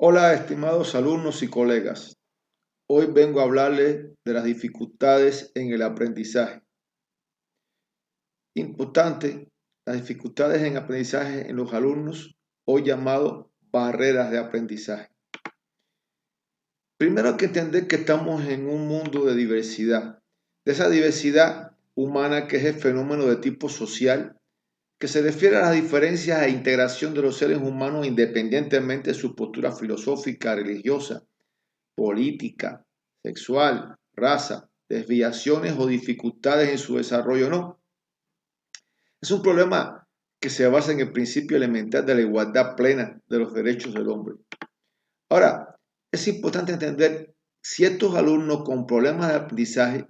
Hola, estimados alumnos y colegas. Hoy vengo a hablarles de las dificultades en el aprendizaje. Importante, las dificultades en aprendizaje en los alumnos, hoy llamado barreras de aprendizaje. Primero hay que entender que estamos en un mundo de diversidad. De esa diversidad humana que es el fenómeno de tipo social, que se refiere a las diferencias e integración de los seres humanos independientemente de su postura filosófica, religiosa, política, sexual, raza, desviaciones o dificultades en su desarrollo, no. Es un problema que se basa en el principio elemental de la igualdad plena de los derechos del hombre. Ahora, es importante entender ciertos alumnos con problemas de aprendizaje,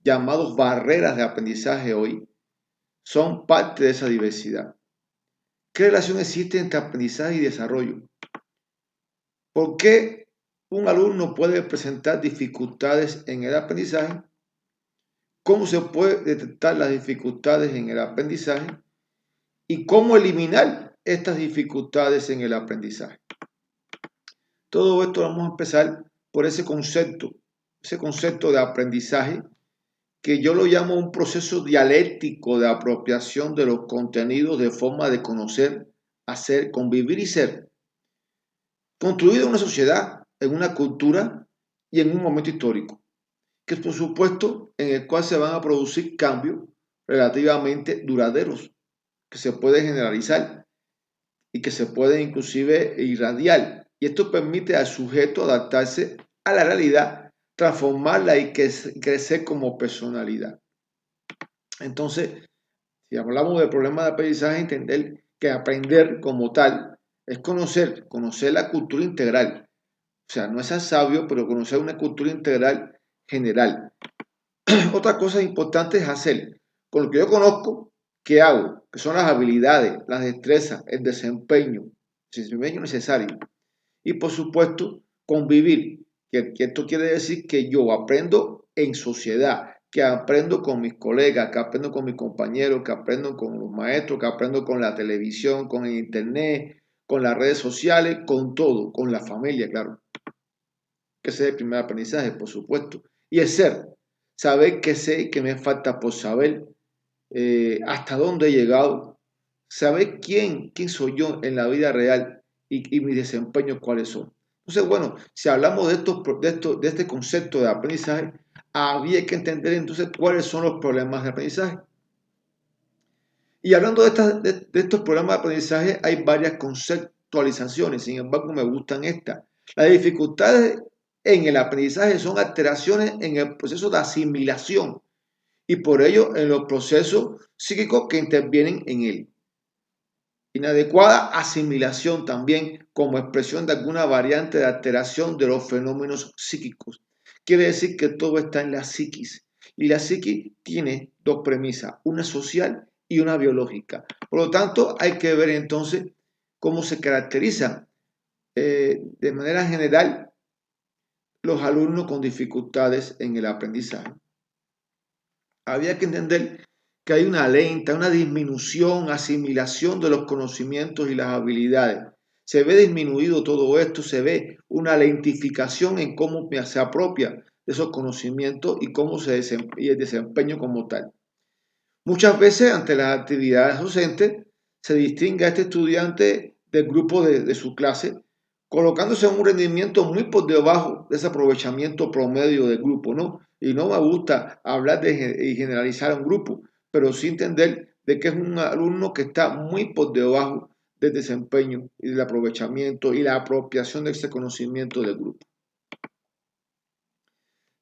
llamados barreras de aprendizaje hoy, son parte de esa diversidad. ¿Qué relación existe entre aprendizaje y desarrollo? ¿Por qué un alumno puede presentar dificultades en el aprendizaje? ¿Cómo se puede detectar las dificultades en el aprendizaje? ¿Y cómo eliminar estas dificultades en el aprendizaje? Todo esto vamos a empezar por ese concepto de aprendizaje, que yo lo llamo un proceso dialéctico de apropiación de los contenidos de forma de conocer, hacer, convivir y ser, construido en una sociedad, en una cultura y en un momento histórico, que es por supuesto en el cual se van a producir cambios relativamente duraderos, que se pueden generalizar y que se pueden inclusive irradiar. Y esto permite al sujeto adaptarse a la realidad, transformarla y crecer como personalidad. Entonces, si hablamos del problema de aprendizaje, entender que aprender como tal es conocer la cultura integral. O sea, no es ser sabio, pero conocer una cultura integral general. Otra cosa importante es hacer con lo que yo conozco, ¿qué hago? Que son las habilidades, las destrezas, el desempeño necesario. Y por supuesto, convivir, que esto quiere decir que yo aprendo en sociedad, que aprendo con mis colegas, que aprendo con mis compañeros, que aprendo con los maestros, que aprendo con la televisión, con el internet, con las redes sociales, con todo, con la familia, claro. Que ese es el primer aprendizaje, por supuesto. Y el ser, saber qué sé y qué me falta por saber, hasta dónde he llegado, saber quién soy yo en la vida real y mis desempeños cuáles son. Entonces, bueno, si hablamos de este concepto de aprendizaje, había que entender entonces cuáles son los problemas de aprendizaje. Y hablando de estos problemas de aprendizaje, hay varias conceptualizaciones, sin embargo, me gustan estas. Las dificultades en el aprendizaje son alteraciones en el proceso de asimilación y por ello en los procesos psíquicos que intervienen en él. Inadecuada asimilación también como expresión de alguna variante de alteración de los fenómenos psíquicos. Quiere decir que todo está en la psiquis. Y la psiquis tiene dos premisas, una social y una biológica. Por lo tanto, hay que ver entonces cómo se caracterizan de manera general los alumnos con dificultades en el aprendizaje. Había que entender que hay una lenta, una disminución, asimilación de los conocimientos y las habilidades. Se ve disminuido todo esto, se ve una lentificación en cómo se apropia de esos conocimientos y cómo y el desempeño como tal. Muchas veces ante las actividades docentes se distingue a este estudiante del grupo de su clase, colocándose en un rendimiento muy por debajo de ese aprovechamiento promedio del grupo, ¿no? Y no me gusta hablar y generalizar a un grupo, pero sí entender de que es un alumno que está muy por debajo del desempeño y del aprovechamiento y la apropiación de ese conocimiento del grupo.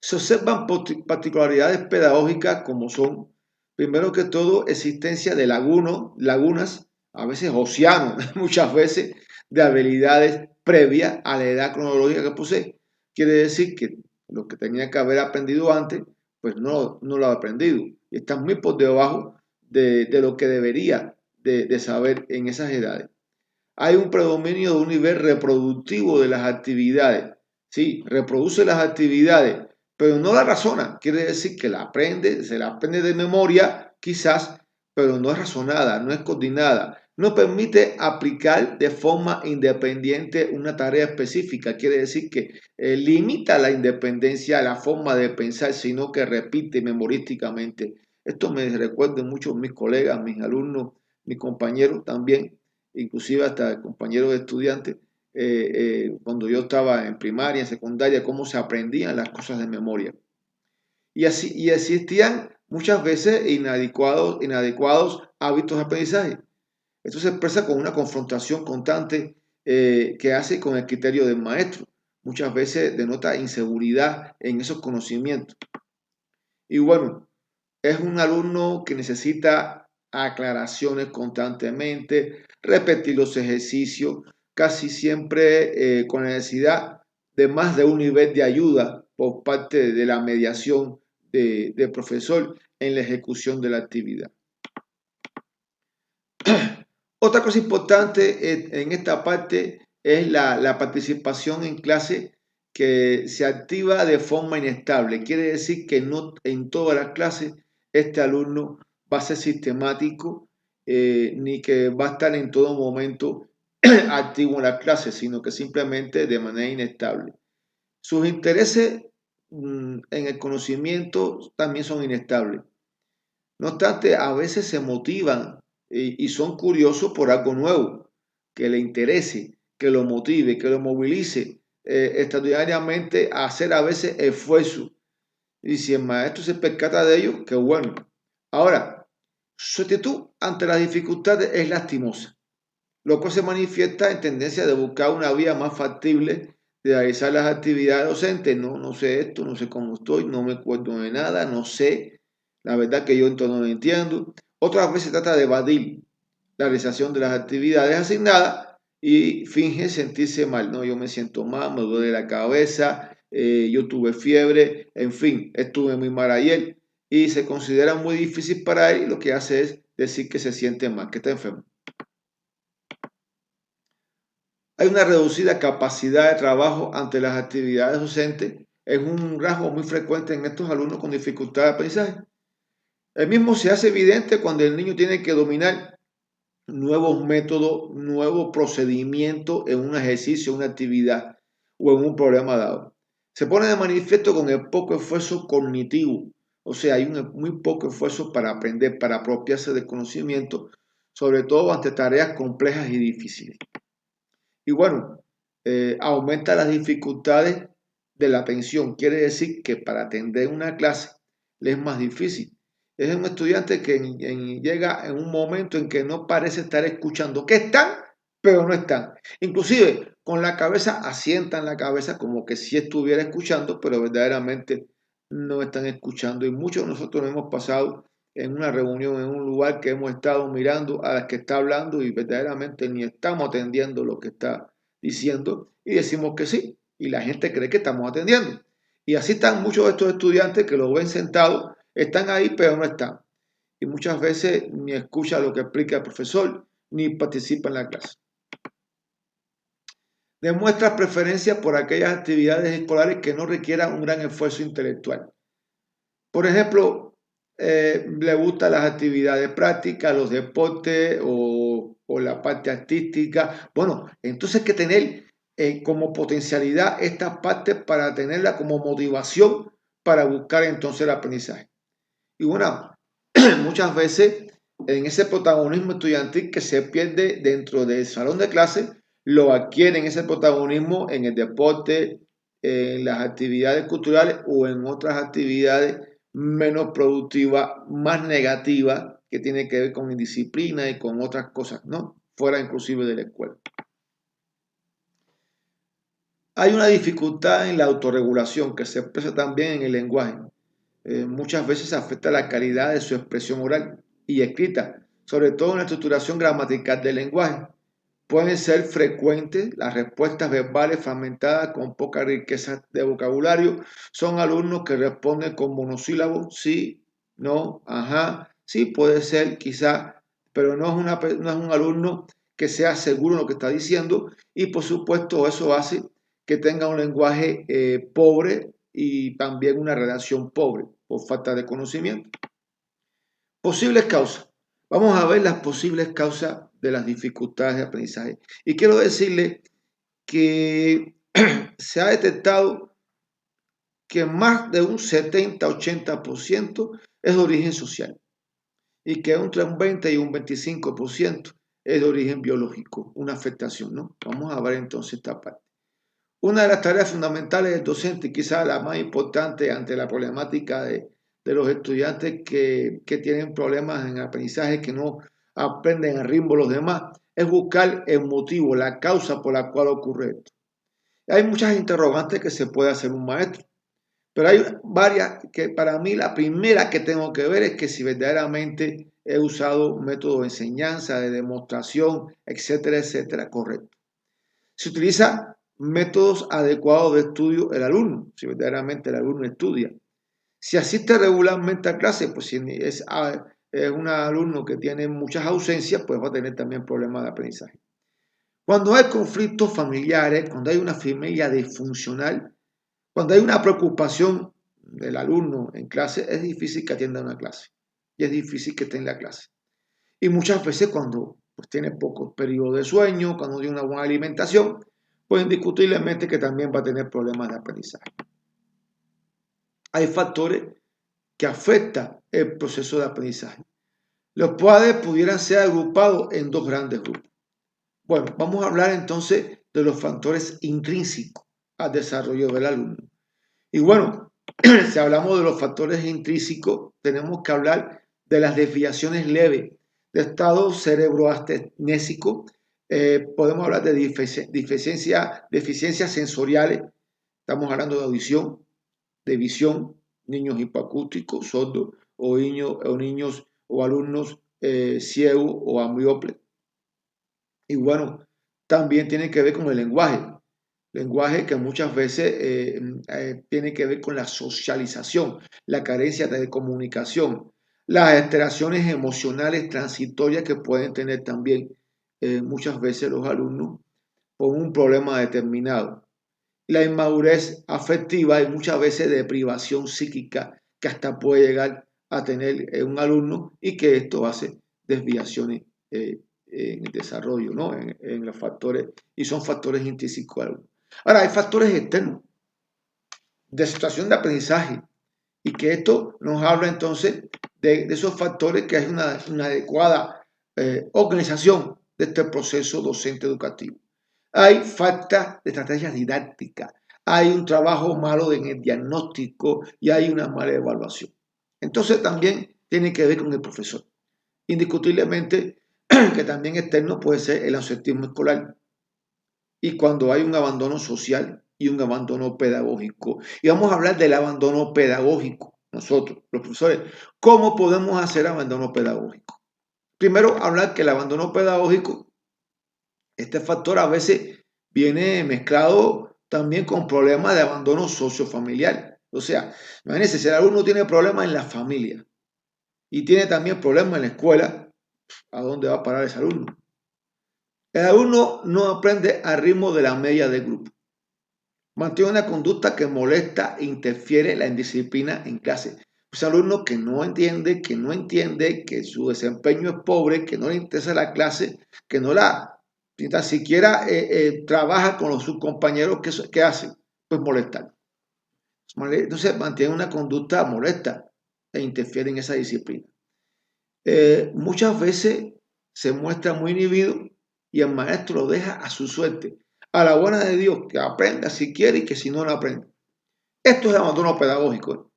Se observan particularidades pedagógicas como son, primero que todo, existencia de lagunas, a veces océanos, muchas veces, de habilidades previas a la edad cronológica que posee. Quiere decir que lo que tenía que haber aprendido antes, pues no lo ha aprendido. Y está muy por debajo de lo que debería de saber en esas edades. Hay un predominio de un nivel reproductivo de las actividades. Sí, reproduce las actividades, pero no la razona. Quiere decir que se la aprende de memoria, quizás, pero no es razonada, no es coordinada. no permite aplicar de forma independiente una tarea específica. Quiere decir que limita la independencia, la forma de pensar, sino que repite memorísticamente. Esto me recuerda mucho a mis colegas, mis alumnos, mis compañeros también, inclusive hasta compañeros de estudiantes, cuando yo estaba en primaria, en secundaria, cómo se aprendían las cosas de memoria. Y existían muchas veces inadecuados hábitos de aprendizaje. Esto se expresa con una confrontación constante que hace con el criterio del maestro. Muchas veces denota inseguridad en esos conocimientos. Y bueno, es un alumno que necesita aclaraciones constantemente, repetir los ejercicios, casi siempre con necesidad de más de un nivel de ayuda por parte de la mediación del profesor en la ejecución de la actividad. Otra cosa importante en esta parte es la participación en clase que se activa de forma inestable. Quiere decir que no en todas las clases este alumno va a ser sistemático ni que va a estar en todo momento activo en la clase, sino que simplemente de manera inestable. Sus intereses en el conocimiento también son inestables. No obstante, a veces se motivan y son curiosos por algo nuevo, que le interese, que lo motive, que lo movilice extraordinariamente a hacer a veces esfuerzo. Y si el maestro se percata de ello, qué bueno. Ahora, su actitud ante las dificultades es lastimosa, lo cual se manifiesta en tendencia de buscar una vía más factible de realizar las actividades docentes. No, no sé esto, no sé cómo estoy, no me acuerdo de nada, no sé. La verdad que yo entonces no lo entiendo. Otras veces se trata de evadir la realización de las actividades asignadas y finge sentirse mal. No, yo me siento mal, me duele la cabeza, yo tuve fiebre, en fin, estuve muy mal ayer y se considera muy difícil para él y lo que hace es decir que se siente mal, que está enfermo. Hay una reducida capacidad de trabajo ante las actividades docentes. Es un rasgo muy frecuente en estos alumnos con dificultad de aprendizaje. El mismo se hace evidente cuando el niño tiene que dominar nuevos métodos, nuevos procedimientos en un ejercicio, una actividad o en un problema dado. Se pone de manifiesto con el poco esfuerzo cognitivo. O sea, hay muy poco esfuerzo para aprender, para apropiarse del conocimiento, sobre todo ante tareas complejas y difíciles. Y bueno, aumenta las dificultades de la atención. Quiere decir que para atender una clase le es más difícil. Es un estudiante que llega en un momento en que no parece estar escuchando, que están, pero no están. Inclusive con la cabeza, asientan la cabeza como que si estuviera escuchando, pero verdaderamente no están escuchando. Y muchos de nosotros hemos pasado en una reunión, en un lugar que hemos estado mirando a las que está hablando y verdaderamente ni estamos atendiendo lo que está diciendo y decimos que sí. Y la gente cree que estamos atendiendo. Y así están muchos de estos estudiantes que lo ven sentados, están ahí pero no están. Y muchas veces ni escucha lo que explica el profesor ni participa en la clase. Demuestra preferencia por aquellas actividades escolares que no requieran un gran esfuerzo intelectual. Por ejemplo, le gustan las actividades prácticas, los deportes o la parte artística. Bueno, entonces hay que tener como potencialidad estas partes para tenerla como motivación para buscar entonces el aprendizaje. Y bueno, muchas veces en ese protagonismo estudiantil que se pierde dentro del salón de clase, lo adquieren ese protagonismo en el deporte, en las actividades culturales o en otras actividades menos productivas, más negativas, que tienen que ver con indisciplina y con otras cosas, ¿no? Fuera inclusive de la escuela. Hay una dificultad en la autorregulación que se expresa también en el lenguaje. Muchas veces afecta la calidad de su expresión oral y escrita, sobre todo en la estructuración gramatical del lenguaje. Pueden ser frecuentes las respuestas verbales fragmentadas con poca riqueza de vocabulario. Son alumnos que responden con monosílabos, sí, no, ajá, sí, puede ser, quizá, pero no es un alumno que sea seguro en lo que está diciendo y por supuesto eso hace que tenga un lenguaje pobre y también una redacción pobre por falta de conocimiento. Posibles causas. Vamos a ver las posibles causas de las dificultades de aprendizaje. Y quiero decirle que se ha detectado que más de un 70-80% es de origen social y que entre un 20 y un 25% es de origen biológico, una afectación, ¿no? Vamos a ver entonces esta parte. Una de las tareas fundamentales del docente, y quizás la más importante ante la problemática de los estudiantes que tienen problemas en aprendizaje, que no aprenden al ritmo de los demás, es buscar el motivo, la causa por la cual ocurre esto. Hay muchas interrogantes que se puede hacer un maestro, pero hay varias que para mí la primera que tengo que ver es que si verdaderamente he usado métodos de enseñanza, de demostración, etcétera, etcétera, correcto. Se utiliza métodos adecuados de estudio el alumno, si verdaderamente el alumno estudia. Si asiste regularmente a clase, pues si es un alumno que tiene muchas ausencias, pues va a tener también problemas de aprendizaje. Cuando hay conflictos familiares, cuando hay una familia disfuncional, cuando hay una preocupación del alumno en clase, es difícil que atienda una clase y es difícil que esté en la clase. Y muchas veces cuando pues, tiene poco periodo de sueño, cuando tiene una buena alimentación, pues indiscutiblemente que también va a tener problemas de aprendizaje. Hay factores que afectan el proceso de aprendizaje. Los cuales pudieran ser agrupados en dos grandes grupos. Bueno, vamos a hablar entonces de los factores intrínsecos al desarrollo del alumno. Y bueno, si hablamos de los factores intrínsecos, tenemos que hablar de las desviaciones leves, de estado cerebroastenésico, podemos hablar de deficiencias sensoriales, estamos hablando de audición, de visión, niños hipoacústicos, sordos, o niños o alumnos ciegos o amblioples. Y bueno, también tiene que ver con el lenguaje que muchas veces tiene que ver con la socialización, la carencia de comunicación, las alteraciones emocionales transitorias que pueden tener también muchas veces los alumnos por un problema determinado. La inmadurez afectiva y muchas veces deprivación psíquica que hasta puede llegar a tener un alumno y que esto hace desviaciones en el desarrollo, ¿no? En los factores, y son factores intrínsecos al alumno. Ahora, hay factores externos de situación de aprendizaje y que esto nos habla entonces de esos factores que hay una adecuada organización de este proceso docente educativo. Hay falta de estrategias didácticas, hay un trabajo malo en el diagnóstico y hay una mala evaluación. Entonces también tiene que ver con el profesor. Indiscutiblemente que también externo puede ser el ausentismo escolar y cuando hay un abandono social y un abandono pedagógico. Y vamos a hablar del abandono pedagógico, nosotros, los profesores. ¿Cómo podemos hacer abandono pedagógico? Primero, hablar que el abandono pedagógico, este factor a veces viene mezclado también con problemas de abandono sociofamiliar. O sea, imagínense, si el alumno tiene problemas en la familia y tiene también problemas en la escuela, ¿a dónde va a parar ese alumno? El alumno no aprende al ritmo de la media del grupo. Mantiene una conducta que molesta e interfiere en la indisciplina en clase. Es un alumno que no entiende, que su desempeño es pobre, que no le interesa la clase, que no la ni tan siquiera trabaja con sus compañeros. ¿Qué hace? Pues molestar. Entonces mantiene una conducta molesta e interfiere en esa disciplina. Muchas veces se muestra muy inhibido y el maestro lo deja a su suerte, a la buena de Dios, que aprenda si quiere y que si no, no aprende. Esto es abandono pedagógico.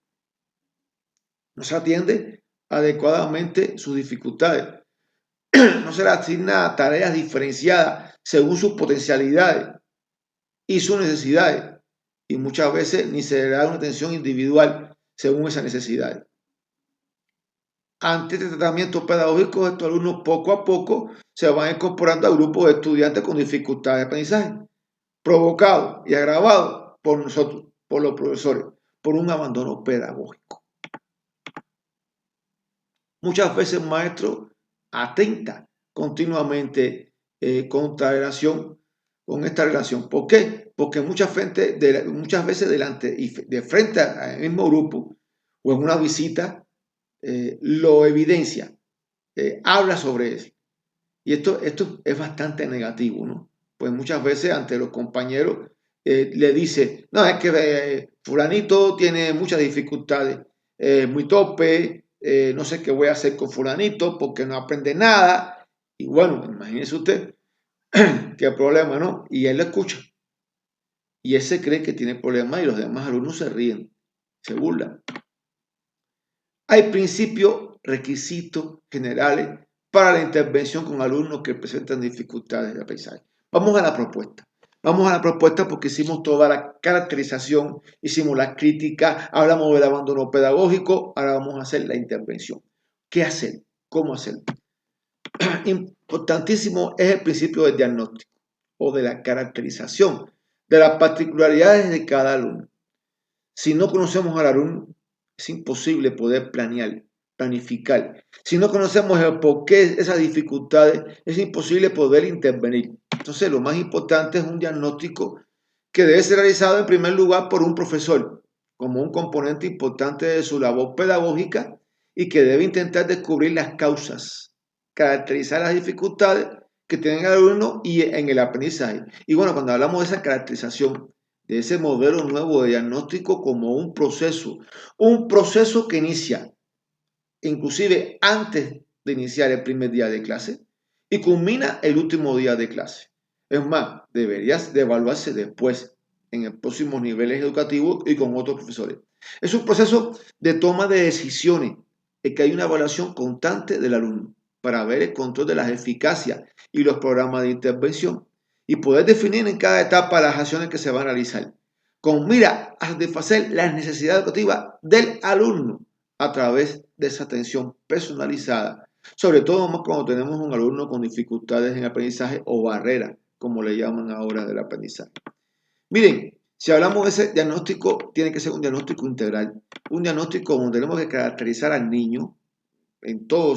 No se atiende adecuadamente sus dificultades. No se le asigna tareas diferenciadas según sus potencialidades y sus necesidades. Y muchas veces ni se le da una atención individual según esas necesidades. Ante este tratamiento pedagógico, estos alumnos poco a poco se van incorporando a grupos de estudiantes con dificultades de aprendizaje, provocados y agravados por nosotros, por los profesores, por un abandono pedagógico. Muchas veces el maestro atenta continuamente con esta relación. ¿Por qué? Porque muchas veces de frente al mismo grupo o en una visita lo evidencia, habla sobre eso. Y esto es bastante negativo, ¿no? Pues muchas veces ante los compañeros le dice, no, es que fulanito tiene muchas dificultades, muy tope, no sé qué voy a hacer con fulanito porque no aprende nada. Y bueno, imagínese usted qué problema, ¿no? Y él lo escucha. Y él se cree que tiene problemas y los demás alumnos se ríen, se burlan. Hay principios, requisitos generales para la intervención con alumnos que presentan dificultades de aprendizaje. Vamos a la propuesta. Vamos a la propuesta porque hicimos toda la caracterización, hicimos la crítica, hablamos del abandono pedagógico, ahora vamos a hacer la intervención. ¿Qué hacer? ¿Cómo hacer? Importantísimo es el principio del diagnóstico o de la caracterización de las particularidades de cada alumno. Si no conocemos al alumno, es imposible poder planificar. Si no conocemos el porqué de esas dificultades, es imposible poder intervenir. Entonces, lo más importante es un diagnóstico que debe ser realizado en primer lugar por un profesor, como un componente importante de su labor pedagógica y que debe intentar descubrir las causas, caracterizar las dificultades que tiene el alumno y en el aprendizaje. Y bueno, cuando hablamos de esa caracterización, de ese modelo nuevo de diagnóstico como un proceso que inicia inclusive antes de iniciar el primer día de clase y culmina el último día de clase. Es más, deberías de evaluarse después en el próximo niveles educativos y con otros profesores. Es un proceso de toma de decisiones en que hay una evaluación constante del alumno para ver el control de las eficacias y los programas de intervención y poder definir en cada etapa las acciones que se van a realizar con mira a satisfacer las necesidades educativas del alumno a través de esa atención personalizada, sobre todo más cuando tenemos un alumno con dificultades en aprendizaje o barreras, como le llaman ahora del aprendizaje. Miren, si hablamos de ese diagnóstico, tiene que ser un diagnóstico integral, un diagnóstico donde tenemos que caracterizar al niño en todo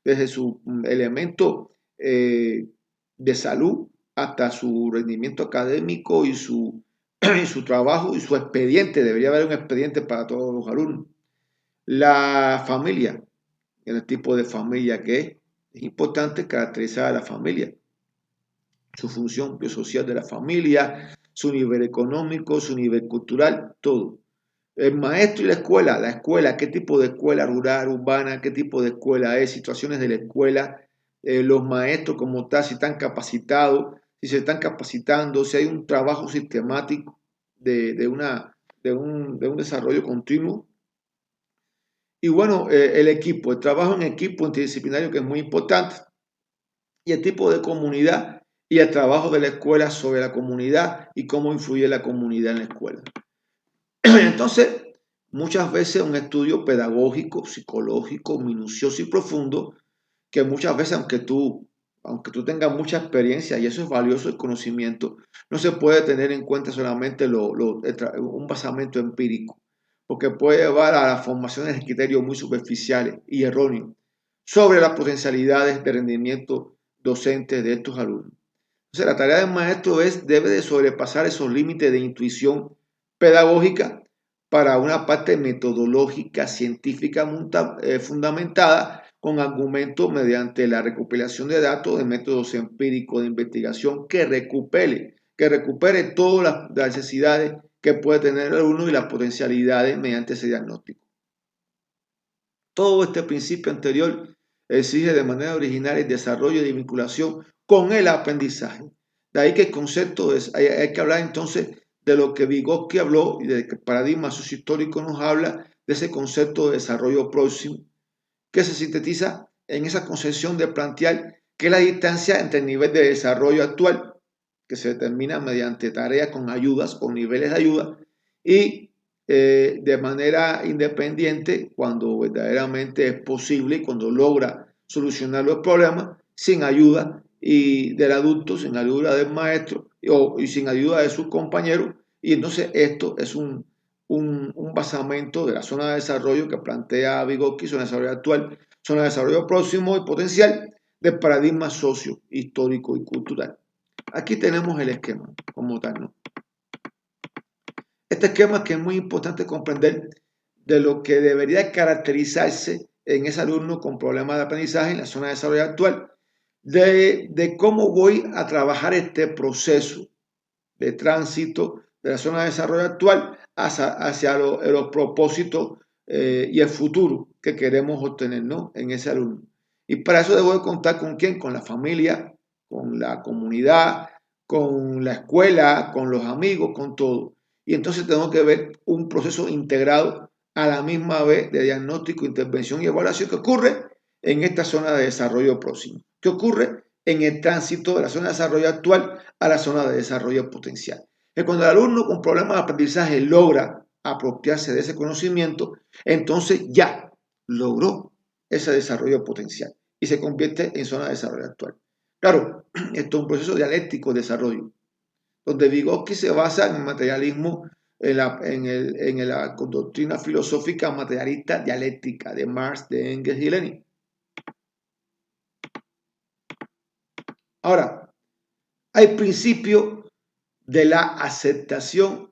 desde su elemento de salud hasta su rendimiento académico y su trabajo y su expediente. Debería haber un expediente para todos los alumnos. La familia, el tipo de familia que es importante caracterizar a la familia, su función biosocial de la familia, su nivel económico, su nivel cultural, todo. El maestro y la escuela, qué tipo de escuela rural, urbana, qué tipo de escuela es, situaciones de la escuela, los maestros como tal, si están capacitados, si se están capacitando, si hay un trabajo sistemático de un desarrollo continuo. Y bueno, el equipo, el trabajo en equipo interdisciplinario que es muy importante y el tipo de comunidad y el trabajo de la escuela sobre la comunidad y cómo influye la comunidad en la escuela. Entonces, muchas veces un estudio pedagógico, psicológico, minucioso y profundo, que muchas veces, aunque tú tengas mucha experiencia, y eso es valioso el conocimiento, no se puede tener en cuenta solamente un basamento empírico, porque puede llevar a las formaciones de criterios muy superficiales y erróneos sobre las potencialidades de rendimiento docente de estos alumnos. Entonces, la tarea del maestro debe de sobrepasar esos límites de intuición pedagógica para una parte metodológica, científica fundamentada con argumentos mediante la recopilación de datos de métodos empíricos de investigación que recupere todas las necesidades que puede tener el alumno y las potencialidades mediante ese diagnóstico. Todo este principio anterior exige de manera original el desarrollo de vinculación con el aprendizaje. De ahí que el concepto hay que hablar entonces de lo que Vygotsky habló y de que el paradigma sociohistórico nos habla de ese concepto de desarrollo próximo que se sintetiza en esa concepción de plantear que la distancia entre el nivel de desarrollo actual, que se determina mediante tareas con ayudas, con niveles de ayuda, y de manera independiente cuando verdaderamente es posible y cuando logra solucionar los problemas sin ayuda y del adulto, sin ayuda del maestro y sin ayuda de sus compañeros. Y entonces esto es un basamento de la zona de desarrollo que plantea Vygotsky, zona de desarrollo actual, zona de desarrollo próximo y potencial del paradigma socio, histórico y cultural. Aquí tenemos el esquema como tal, ¿no? Este esquema que es muy importante comprender de lo que debería caracterizarse en ese alumno con problemas de aprendizaje en la zona de desarrollo actual. de cómo voy a trabajar este proceso de tránsito de la zona de desarrollo actual hacia los propósitos y el futuro que queremos obtener, ¿no?, en ese alumno. Y para eso debo de contar con quién, con la familia, con la comunidad, con la escuela, con los amigos, con todo. Y entonces tengo que ver un proceso integrado a la misma vez de diagnóstico, intervención y evaluación que ocurre en esta zona de desarrollo próximo, que ocurre en el tránsito de la zona de desarrollo actual a la zona de desarrollo potencial. Que cuando el alumno con problemas de aprendizaje logra apropiarse de ese conocimiento, entonces ya logró ese desarrollo potencial y se convierte en zona de desarrollo actual. Claro, esto es un proceso dialéctico de desarrollo, donde Vygotsky se basa en el materialismo, en la doctrina filosófica materialista dialéctica de Marx, de Engels y Lenin. Ahora, hay principios de la aceptación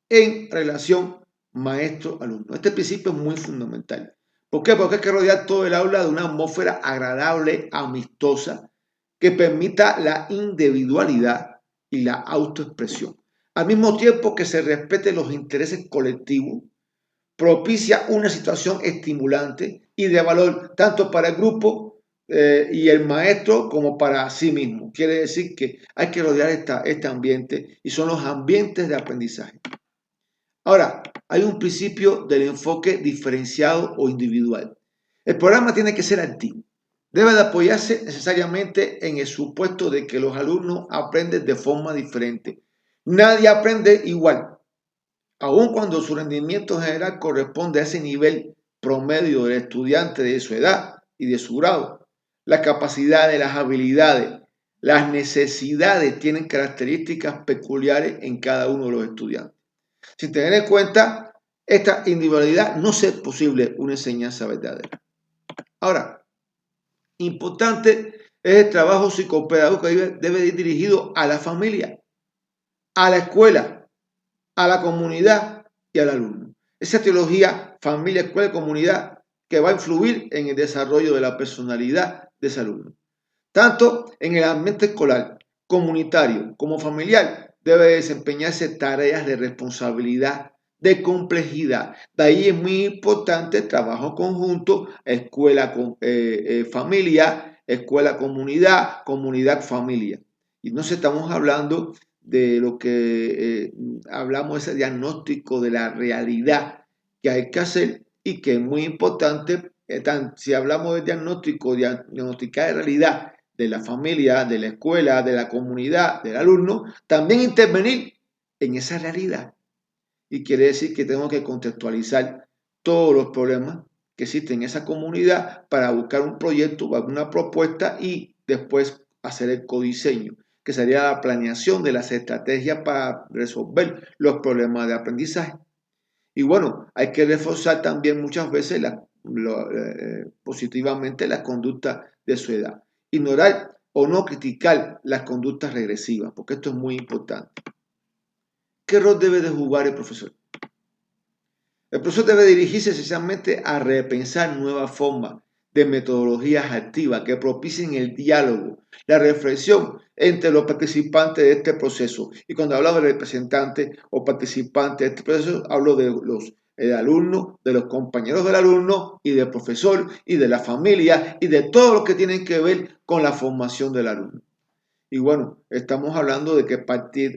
en relación maestro-alumno. Este principio es muy fundamental. ¿Por qué? Porque hay que rodear todo el aula de una atmósfera agradable, amistosa, que permita la individualidad y la autoexpresión. Al mismo tiempo que se respeten los intereses colectivos, propicia una situación estimulante y de valor tanto para el grupo y el maestro como para sí mismo. Quiere decir que hay que rodear este ambiente y son los ambientes de aprendizaje. Ahora, hay un principio del enfoque diferenciado o individual. El programa tiene que ser activo. Debe de apoyarse necesariamente en el supuesto de que los alumnos aprenden de forma diferente. Nadie aprende igual, aun cuando su rendimiento general corresponde a ese nivel promedio del estudiante de su edad y de su grado. Las capacidades, las habilidades, las necesidades tienen características peculiares en cada uno de los estudiantes. Sin tener en cuenta esta individualidad, no es posible una enseñanza verdadera. Ahora, importante es el trabajo psicopedagógico que debe ir dirigido a la familia, a la escuela, a la comunidad y al alumno. Esa teología familia, escuela y comunidad que va a influir en el desarrollo de la personalidad de ese alumno. Tanto en el ambiente escolar, comunitario como familiar, debe desempeñarse tareas de responsabilidad, de complejidad. De ahí es muy importante el trabajo conjunto, escuela con familia, escuela comunidad, comunidad familia. Y no estamos hablando de lo que hablamos, ese diagnóstico de la realidad que hay que hacer y que es muy importante. Si hablamos de diagnóstico, diagnosticar de realidad de la familia, de la escuela, de la comunidad, del alumno, también intervenir en esa realidad. Y quiere decir que tenemos que contextualizar todos los problemas que existen en esa comunidad para buscar un proyecto, una propuesta y después hacer el codiseño, que sería la planeación de las estrategias para resolver los problemas de aprendizaje. Y bueno, hay que reforzar también muchas veces positivamente la conducta de su edad. Ignorar o no criticar las conductas regresivas, porque esto es muy importante. ¿Qué rol debe de jugar el profesor? El profesor debe dirigirse esencialmente a repensar nuevas formas de metodologías activas que propicien el diálogo, la reflexión entre los participantes de este proceso. Y cuando hablo de representantes o participantes de este proceso, hablo de los alumnos, de los compañeros del alumno y del profesor y de la familia y de todo lo que tiene que ver con la formación del alumno. Y bueno, estamos hablando de que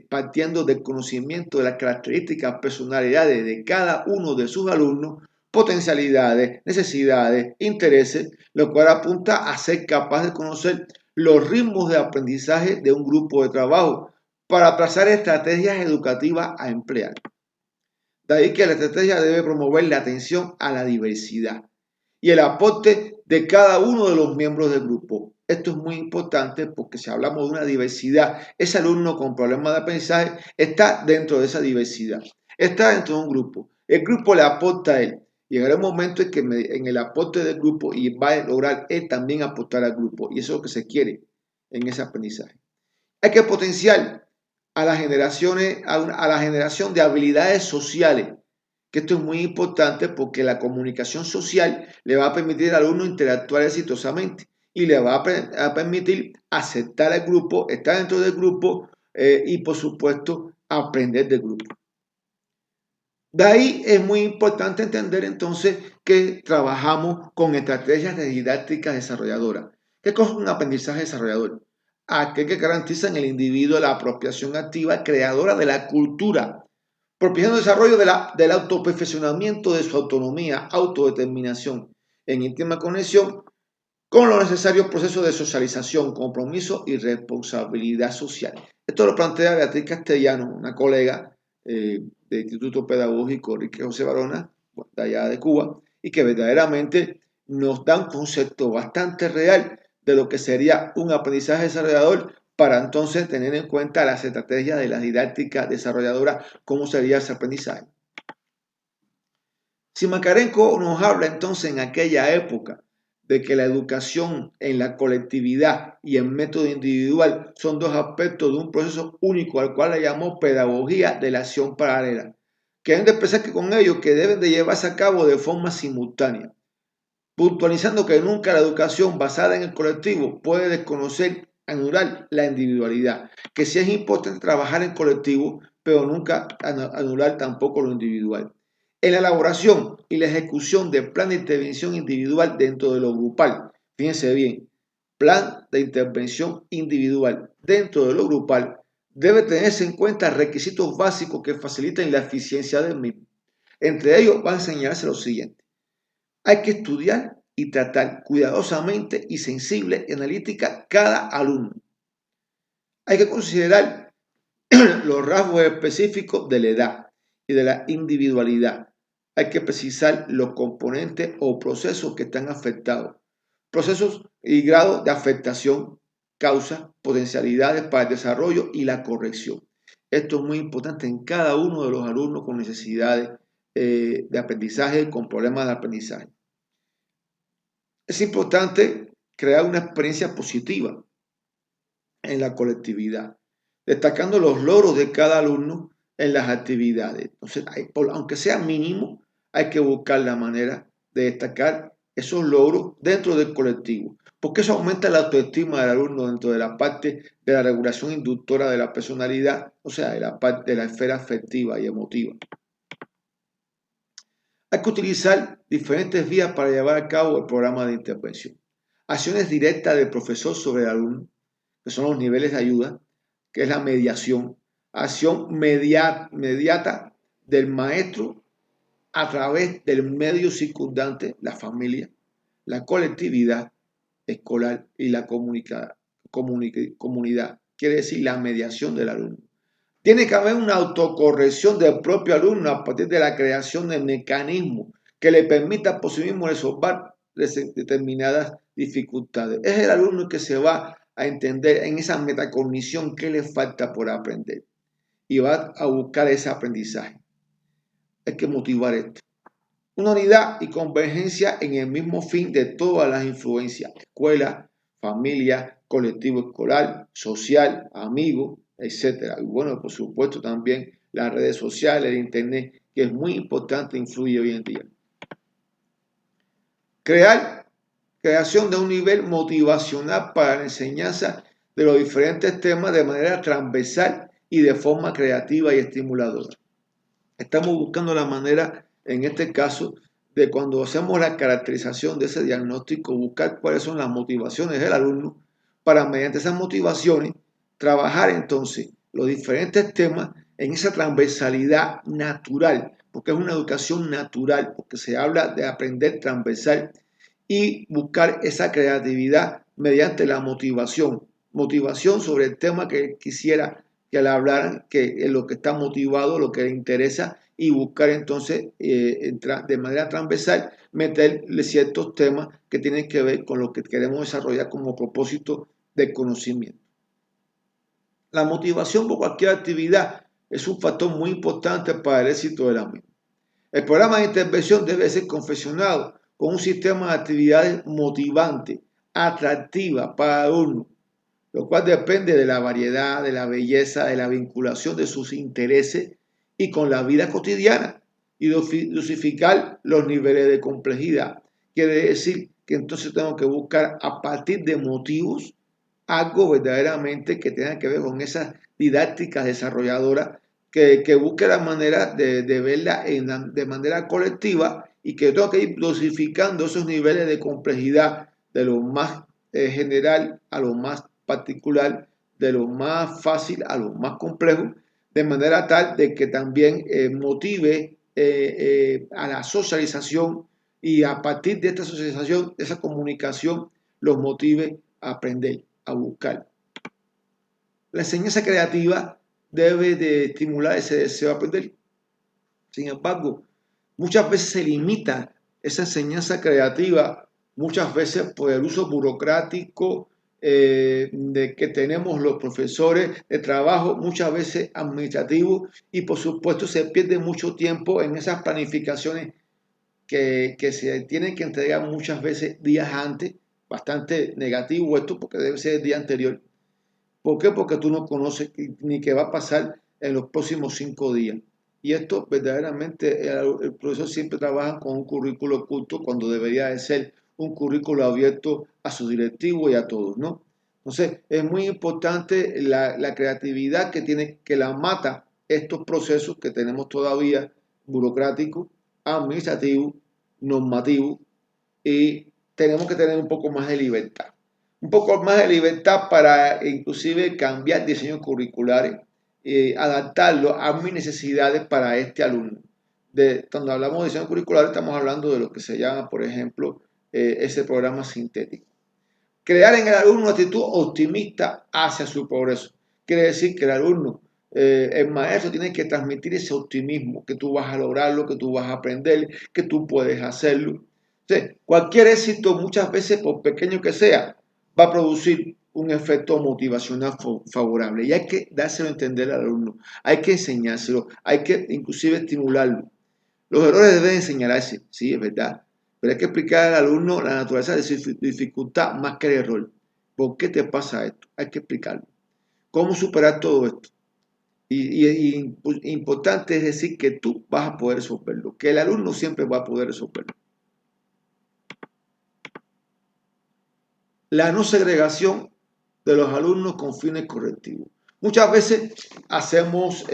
partiendo del conocimiento de las características, personalidades de cada uno de sus alumnos, potencialidades, necesidades, intereses, lo cual apunta a ser capaz de conocer los ritmos de aprendizaje de un grupo de trabajo para trazar estrategias educativas a emplear. De ahí que la estrategia debe promover la atención a la diversidad y el aporte de cada uno de los miembros del grupo. Esto es muy importante porque si hablamos de una diversidad, ese alumno con problemas de aprendizaje está dentro de esa diversidad, está dentro de un grupo. El grupo le aporta a él. Llegará un momento en que en el aporte del grupo y va a lograr él también aportar al grupo. Y eso es lo que se quiere en ese aprendizaje. Hay que potenciar a las generaciones, a la generación de habilidades sociales, que esto es muy importante porque la comunicación social le va a permitir al alumno interactuar exitosamente y le va a permitir aceptar el grupo, estar dentro del grupo y por supuesto aprender del grupo. De ahí es muy importante entender entonces que trabajamos con estrategias de didáctica desarrolladora. ¿Qué cosa es un aprendizaje desarrollador? Aquel que garantiza en el individuo la apropiación activa creadora de la cultura, propiciando el desarrollo del autoperfeccionamiento de su autonomía, autodeterminación, en íntima conexión con los necesarios procesos de socialización, compromiso y responsabilidad social. Esto lo plantea Beatriz Castellano, una colega del Instituto Pedagógico Enrique José Barona, de allá de Cuba, y que verdaderamente nos da un concepto bastante real de lo que sería un aprendizaje desarrollador para entonces tener en cuenta las estrategias de la didáctica desarrolladora, cómo sería ese aprendizaje. Si Makarenko nos habla entonces en aquella época de que la educación en la colectividad y el método individual son dos aspectos de un proceso único al cual le llamó pedagogía de la acción paralela, que deben de expresar que con ello que deben de llevarse a cabo de forma simultánea, puntualizando que nunca la educación basada en el colectivo puede desconocer, anular la individualidad, que sí es importante trabajar en colectivo, pero nunca anular tampoco lo individual. En la elaboración y la ejecución de plan de intervención individual dentro de lo grupal, fíjense bien, plan de intervención individual dentro de lo grupal debe tenerse en cuenta requisitos básicos que faciliten la eficiencia del mismo. Entre ellos va a enseñarse lo siguiente. Hay que estudiar y tratar cuidadosamente y sensible y analítica cada alumno. Hay que considerar los rasgos específicos de la edad y de la individualidad. Hay que precisar los componentes o procesos que están afectados. Procesos y grados de afectación, causas, potencialidades para el desarrollo y la corrección. Esto es muy importante en cada uno de los alumnos con necesidades de aprendizaje, con problemas de aprendizaje. Es importante crear una experiencia positiva en la colectividad, destacando los logros de cada alumno en las actividades. Entonces, aunque sea mínimo, hay que buscar la manera de destacar esos logros dentro del colectivo, porque eso aumenta la autoestima del alumno dentro de la parte de la regulación inductora de la personalidad, o sea, de la parte de la esfera afectiva y emotiva. Hay que utilizar diferentes vías para llevar a cabo el programa de intervención. Acciones directas del profesor sobre el alumno, que son los niveles de ayuda, que es la mediación. Acción mediata del maestro a través del medio circundante, la familia, la colectividad escolar y la comunidad. Quiere decir la mediación del alumno. Tiene que haber una autocorrección del propio alumno a partir de la creación de mecanismos que le permita por sí mismo resolver determinadas dificultades. Es el alumno que se va a entender en esa metacognición qué le falta por aprender y va a buscar ese aprendizaje. Hay que motivar esto. Una unidad y convergencia en el mismo fin de todas las influencias: escuela, familia, colectivo escolar, social, amigos, etcétera. Y bueno, por supuesto también las redes sociales, el internet, que es muy importante, influye hoy en día. Creación de un nivel motivacional para la enseñanza de los diferentes temas de manera transversal y de forma creativa y estimuladora. Estamos buscando la manera, en este caso, de cuando hacemos la caracterización de ese diagnóstico, buscar cuáles son las motivaciones del alumno para, mediante esas motivaciones, trabajar entonces los diferentes temas en esa transversalidad natural, porque es una educación natural, porque se habla de aprender transversal y buscar esa creatividad mediante la motivación sobre el tema que quisiera que le hablaran, que es lo que está motivado, lo que le interesa, y buscar entonces de manera transversal meterle ciertos temas que tienen que ver con lo que queremos desarrollar como propósito de conocimiento. La motivación por cualquier actividad es un factor muy importante para el éxito de la misma. El programa de intervención debe ser confeccionado con un sistema de actividades motivante, atractiva para el alumno, lo cual depende de la variedad, de la belleza, de la vinculación de sus intereses y con la vida cotidiana, y dosificar los niveles de complejidad. Quiere decir que entonces tengo que buscar a partir de motivos algo verdaderamente que tenga que ver con esas didácticas desarrolladoras que busque la manera de verla de manera colectiva y que tengo que ir dosificando esos niveles de complejidad de lo más general a lo más particular, de lo más fácil a lo más complejo, de manera tal de que también motive a la socialización y a partir de esta socialización, de esa comunicación, los motive a aprender, a buscar. La enseñanza creativa debe de estimular ese deseo de aprender. Sin embargo, muchas veces se limita esa enseñanza creativa, muchas veces por el uso burocrático de que tenemos los profesores de trabajo, muchas veces administrativos, y por supuesto se pierde mucho tiempo en esas planificaciones que se tienen que entregar muchas veces días antes, bastante negativo esto porque debe ser el día anterior. ¿Por qué? Porque tú no conoces ni qué va a pasar en los próximos 5 días. Y esto verdaderamente el profesor siempre trabaja con un currículo oculto cuando debería de ser un currículo abierto a sus directivos y a todos, ¿no? Entonces, es muy importante la creatividad que la mata estos procesos que tenemos todavía burocráticos, administrativos, normativos, y tenemos que tener un poco más de libertad. Un poco más de libertad para inclusive cambiar diseños curriculares, adaptarlo a mis necesidades para este alumno. Cuando hablamos de diseño curricular estamos hablando de lo que se llama, por ejemplo, ese programa sintético. Crear en el alumno una actitud optimista hacia su progreso. Quiere decir que el alumno, el maestro tiene que transmitir ese optimismo, que tú vas a lograrlo, que tú vas a aprender, que tú puedes hacerlo. Entonces, cualquier éxito, muchas veces, por pequeño que sea, va a producir un efecto motivacional favorable. Y hay que dárselo a entender al alumno, hay que enseñárselo, hay que inclusive estimularlo. Los errores deben señalarse, sí, es verdad, pero hay que explicar al alumno la naturaleza de su dificultad más que el error. ¿Por qué te pasa esto? Hay que explicarlo. ¿Cómo superar todo esto? Y importante es decir que tú vas a poder resolverlo, que el alumno siempre va a poder resolverlo. La no segregación de los alumnos con fines correctivos. Muchas veces hacemos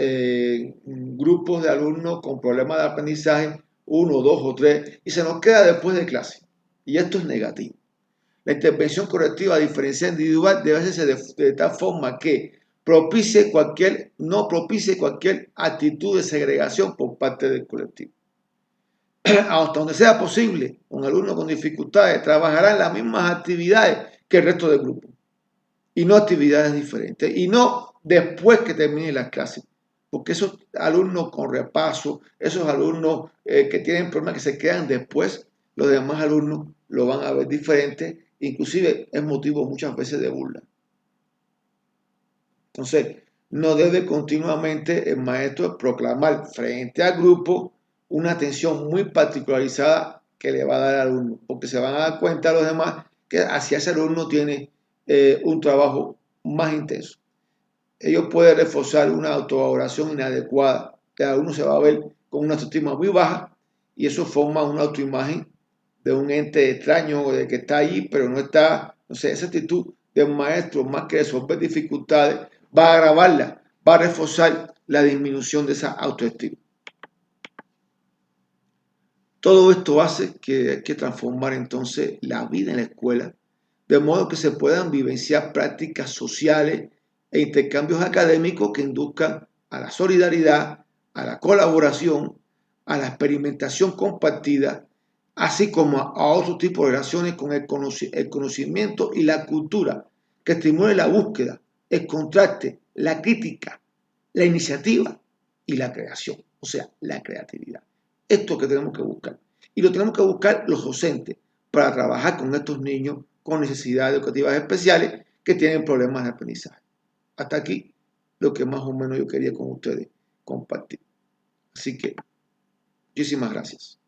grupos de alumnos con problemas de aprendizaje, 1, 2 o 3, y se nos queda después de clase. Y esto es negativo. La intervención correctiva, a diferencia individual, debe hacerse de tal forma que no propicie cualquier actitud de segregación por parte del colectivo. Hasta donde sea posible, un alumno con dificultades trabajará en las mismas actividades que el resto del grupo y no actividades diferentes y no después que termine las clases, porque esos alumnos con repaso, esos alumnos que tienen problemas que se quedan después, los demás alumnos lo van a ver diferente, inclusive es motivo muchas veces de burla. Entonces, no debe continuamente el maestro proclamar frente al grupo una atención muy particularizada que le va a dar al alumno, porque se van a dar cuenta los demás que hacia ese alumno tiene un trabajo más intenso. Ellos pueden reforzar una autovaloración inadecuada. El alumno se va a ver con una autoestima muy baja y eso forma una autoimagen de un ente extraño, de que está allí, pero no está. O sea, esa actitud del maestro, más que resolver dificultades, va a agravarla, va a reforzar la disminución de esa autoestima. Todo esto hace que hay que transformar entonces la vida en la escuela, de modo que se puedan vivenciar prácticas sociales e intercambios académicos que induzcan a la solidaridad, a la colaboración, a la experimentación compartida, así como a otro tipo de relaciones con el conocimiento y la cultura, que estimule la búsqueda, el contraste, la crítica, la iniciativa y la creación, o sea, la creatividad. Esto que tenemos que buscar. Y lo tenemos que buscar los docentes para trabajar con estos niños con necesidades educativas especiales que tienen problemas de aprendizaje. Hasta aquí lo que más o menos yo quería con ustedes compartir. Así que muchísimas gracias.